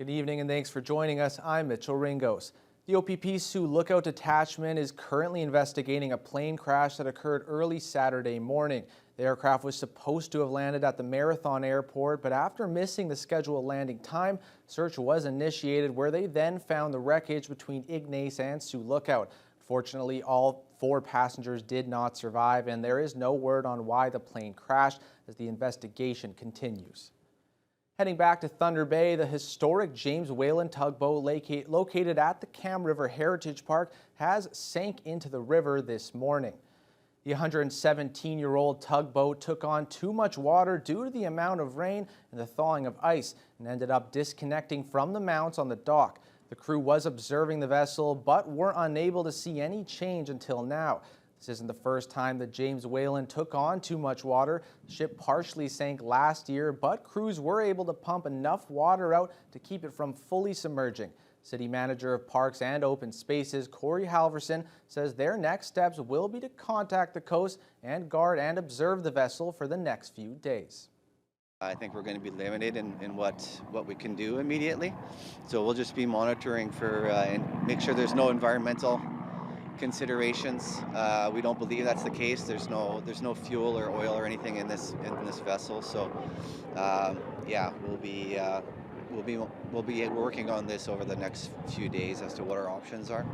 Good evening and thanks for joining us. I'm Mitchell Ringos. The OPP Sioux Lookout Detachment is currently investigating a plane crash that occurred early Saturday morning. The aircraft was supposed to have landed at the Marathon Airport, but after missing the scheduled landing time, search was initiated where they then found the wreckage between Ignace and Sioux Lookout. Fortunately, all 4 passengers did not survive, and there is no word on why the plane crashed as the investigation continues. Heading back to Thunder Bay, the historic James Whalen tugboat located at the Cam River Heritage Park has sank into the river this morning. The 117-year-old tugboat took on too much water due to the amount of rain and the thawing of ice and ended up disconnecting from the mounts on the dock. The crew was observing the vessel but were unable to see any change until now. This isn't the first time that James Whalen took on too much water. The ship partially sank last year, but crews were able to pump enough water out to keep it from fully submerging. City Manager of Parks and Open Spaces, Corey Halverson, says their next steps will be to contact the coast and guard and observe the vessel for the next few days. I think we're going to be limited in what we can do immediately. So we'll just be monitoring for and make sure there's no environmental considerations. We don't believe that's the case. There's no fuel or oil or anything in this vessel. So yeah, we'll be working on this over the next few days as to what our options are.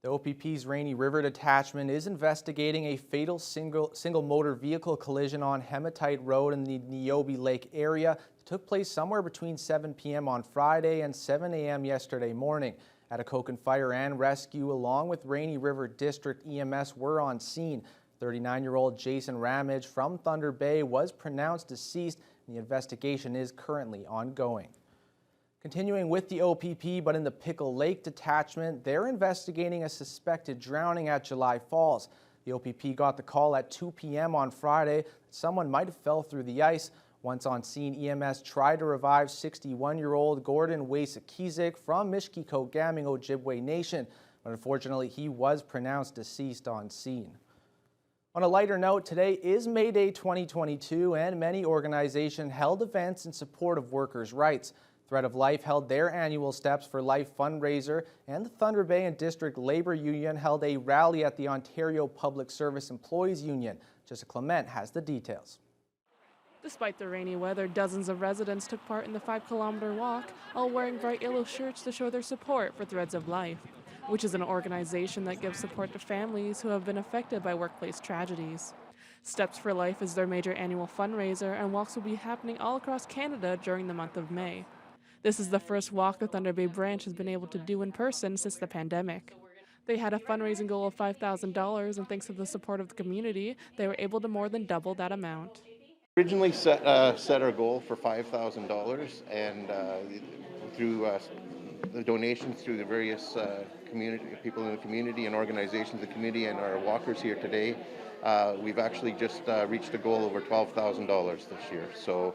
The OPP's Rainy River Detachment is investigating a fatal single motor vehicle collision on Hematite Road in the Niobe Lake area. It took place somewhere between 7 p.m. on Friday and 7 a.m. yesterday morning. Atikokan Fire and Rescue, along with Rainy River District EMS, were on scene. 39-year-old Jason Ramage from Thunder Bay was pronounced deceased, and the investigation is currently ongoing. Continuing with the OPP, but in the Pickle Lake Detachment, they're investigating a suspected drowning at July Falls. The OPP got the call at 2 p.m. on Friday that someone might have fell through the ice. Once on scene, EMS tried to revive 61-year-old Gordon Waysakizik from Mishkiko-Gaming Ojibwe Nation, but unfortunately he was pronounced deceased on scene. On a lighter note, today is May Day 2022, and many organizations held events in support of workers' rights. Thread of Life held their annual Steps for Life fundraiser, and the Thunder Bay and District Labour Union held a rally at the Ontario Public Service Employees Union. Jessica Clement has the details. Despite the rainy weather, dozens of residents took part in the 5-kilometer walk, all wearing bright yellow shirts to show their support for Threads of Life, which is an organization that gives support to families who have been affected by workplace tragedies. Steps for Life is their major annual fundraiser, and walks will be happening all across Canada during the month of May. This is the first walk the Thunder Bay branch has been able to do in person since the pandemic. They had a fundraising goal of $5,000, and thanks to the support of the community, they were able to more than double that amount. Originally set our goal for $5,000, and through the donations through the various people in the community and organizations in the community and our walkers here today, we've actually just reached a goal over $12,000 this year. So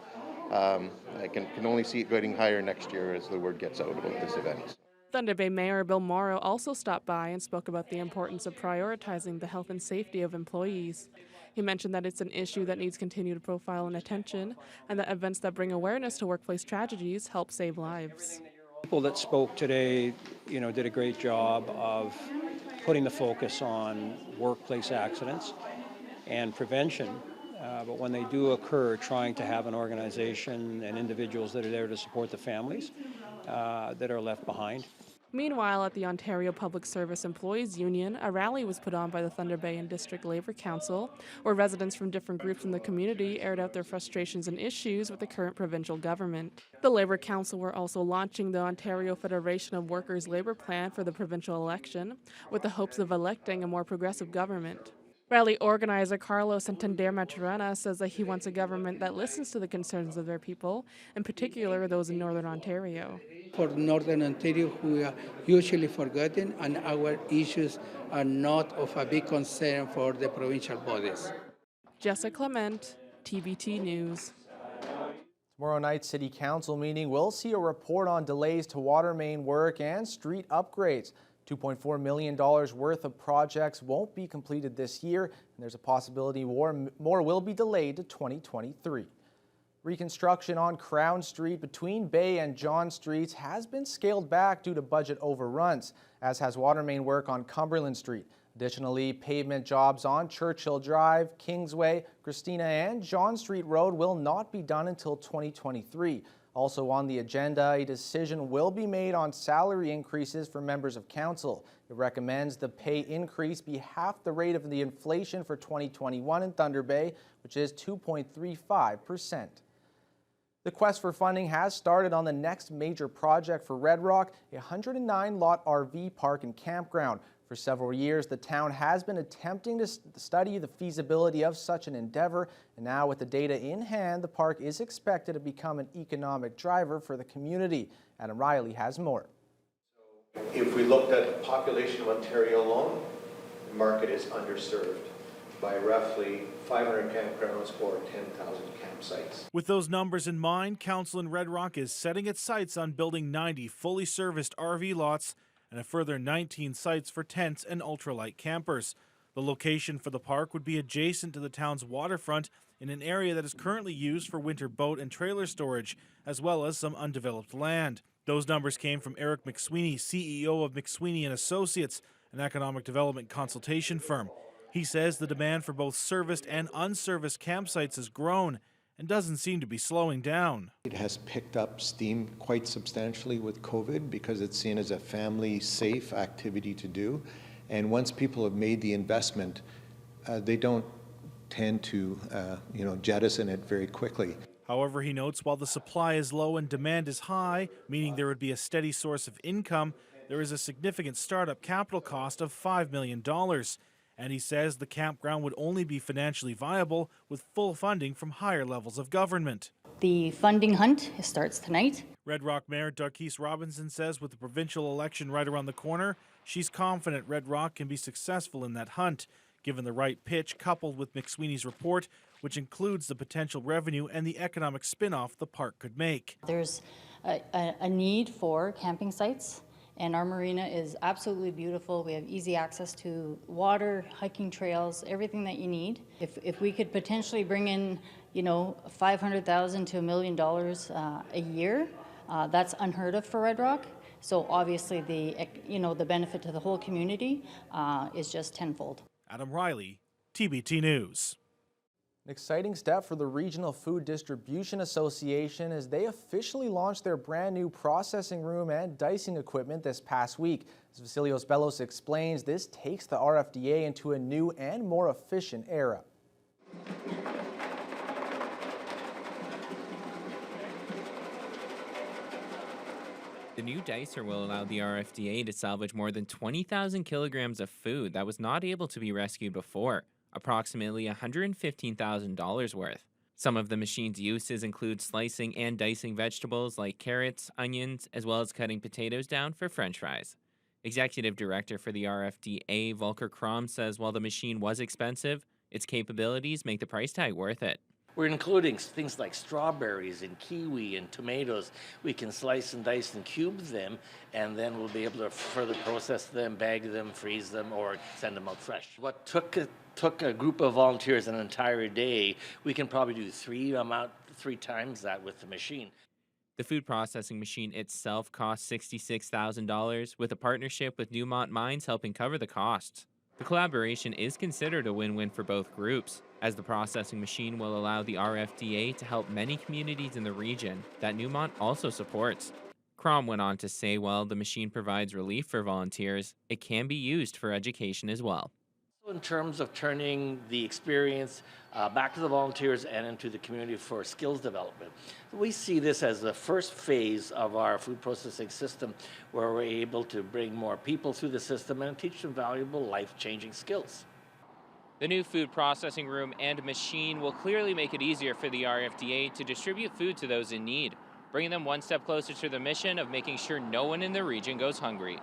I can only see it getting higher next year as the word gets out about this event. Thunder Bay Mayor Bill Morrow also stopped by and spoke about the importance of prioritizing the health and safety of employees. He mentioned that it's an issue that needs continued profile and attention, and that events that bring awareness to workplace tragedies help save lives. People that spoke today, did a great job of putting the focus on workplace accidents and prevention. But when they do occur, trying to have an organization and individuals that are there to support the families that are left behind. Meanwhile, at the Ontario Public Service Employees Union, a rally was put on by the Thunder Bay and District Labour Council, where residents from different groups in the community aired out their frustrations and issues with the current provincial government. The Labour Council were also launching the Ontario Federation of Workers' Labour Plan for the provincial election, with the hopes of electing a more progressive government. Rally organizer Carlos Santander Maturana says that he wants a government that listens to the concerns of their people, in particular those in Northern Ontario. For Northern Ontario, we are usually forgotten, and our issues are not of a big concern for the provincial bodies. Jessica Clement, TVT News. Tomorrow night's City Council meeting will see a report on delays to water main work and street upgrades. $2.4 million worth of projects won't be completed this year, and there's a possibility more will be delayed to 2023. Reconstruction on Crown Street between Bay and John Streets has been scaled back due to budget overruns, as has water main work on Cumberland Street. Additionally, pavement jobs on Churchill Drive, Kingsway, Christina and John Street Road will not be done until 2023. Also on the agenda, a decision will be made on salary increases for members of council. It recommends the pay increase be half the rate of the inflation for 2021 in Thunder Bay, which is 2.35%. The quest for funding has started on the next major project for Red Rock, a 109-lot RV park and campground. For several years, the town has been attempting to study the feasibility of such an endeavor, and now with the data in hand, the park is expected to become an economic driver for the community. Adam Riley has more. If we looked at the population of Ontario alone, the market is underserved by roughly 500 campgrounds or 10,000 campsites. With those numbers in mind, Council in Red Rock is setting its sights on building 90 fully serviced RV lots and a further 19 sites for tents and ultralight campers. The location for the park would be adjacent to the town's waterfront in an area that is currently used for winter boat and trailer storage, as well as some undeveloped land. Those numbers came from Eric McSweeney, CEO of McSweeney & Associates, an economic development consultation firm. He says the demand for both serviced and unserviced campsites has grown and doesn't seem to be slowing down. It has picked up steam quite substantially with COVID because it's seen as a family-safe activity to do. And once people have made the investment, they don't tend to jettison it very quickly. However, he notes while the supply is low and demand is high, meaning there would be a steady source of income, there is a significant startup capital cost of $5 million. And he says the campground would only be financially viable with full funding from higher levels of government. The funding hunt starts tonight. Red Rock Mayor Darkese Robinson says with the provincial election right around the corner, she's confident Red Rock can be successful in that hunt, given the right pitch coupled with McSweeney's report, which includes the potential revenue and the economic spin-off the park could make. There's a need for camping sites. And our marina is absolutely beautiful. We have easy access to water, hiking trails, everything that you need. If we could potentially bring in, $500,000 to $1 million a year, that's unheard of for Red Rock. So obviously the benefit to the whole community is just tenfold. Adam Riley, TBT News. An exciting step for the Regional Food Distribution Association as they officially launched their brand new processing room and dicing equipment this past week. As Vasilios Bellos explains, this takes the RFDA into a new and more efficient era. The new dicer will allow the RFDA to salvage more than 20,000 kilograms of food that was not able to be rescued before, approximately $115,000 worth. Some of the machine's uses include slicing and dicing vegetables like carrots, onions, as well as cutting potatoes down for French fries. Executive Director for the RFDA, Volker Krom, says while the machine was expensive, its capabilities make the price tag worth it. We're including things like strawberries and kiwi and tomatoes. We can slice and dice and cube them, and then we'll be able to further process them, bag them, freeze them, or send them out fresh. What took a group of volunteers an entire day, we can probably do three times that with the machine. The food processing machine itself costs $66,000, with a partnership with Newmont Mines helping cover the costs. The collaboration is considered a win-win for both groups, as the processing machine will allow the RFDA to help many communities in the region that Newmont also supports. Krom went on to say while the machine provides relief for volunteers, it can be used for education as well. In terms of turning the experience back to the volunteers and into the community for skills development, we see this as the first phase of our food processing system where we're able to bring more people through the system and teach them valuable life-changing skills. The new food processing room and machine will clearly make it easier for the RFDA to distribute food to those in need, bringing them one step closer to the mission of making sure no one in the region goes hungry.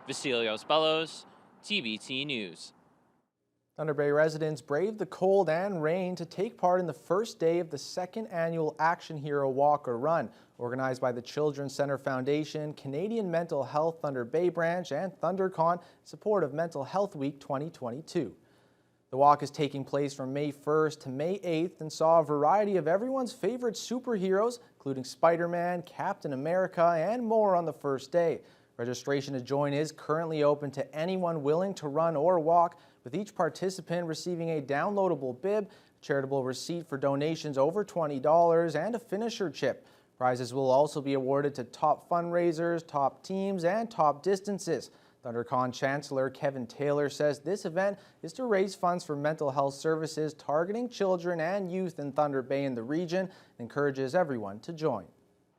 Vasilios Bellos, TBT News. Thunder Bay residents braved the cold and rain to take part in the first day of the second annual Action Hero Walk or Run, organized by the Children's Center Foundation, Canadian Mental Health Thunder Bay Branch, and ThunderCon in support of Mental Health Week 2022. The walk is taking place from May 1st to May 8th and saw a variety of everyone's favorite superheroes, including Spider-Man, Captain America, and more on the first day. Registration to join is currently open to anyone willing to run or walk, with each participant receiving a downloadable bib, a charitable receipt for donations over $20, and a finisher chip. Prizes will also be awarded to top fundraisers, top teams, and top distances. ThunderCon Chancellor Kevin Taylor says this event is to raise funds for mental health services targeting children and youth in Thunder Bay and the region, and encourages everyone to join.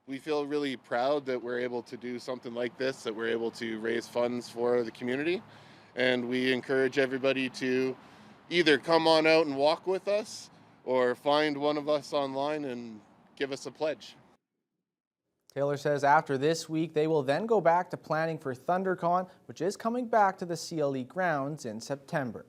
We feel really proud that we're able to do something like this, that we're able to raise funds for the community, and we encourage everybody to either come on out and walk with us or find one of us online and give us a pledge. Taylor says after this week, they will then go back to planning for ThunderCon, which is coming back to the CLE grounds in September.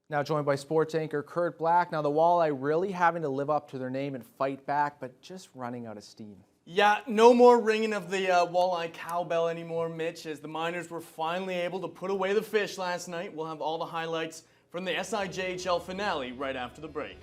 Now joined by sports anchor Kurt Black. Now the Walleye really having to live up to their name and fight back, but just running out of steam. Yeah, no more ringing of the walleye cowbell anymore, Mitch, as the Miners were finally able to put away the fish last night. We'll have all the highlights from the SIJHL finale right after the break.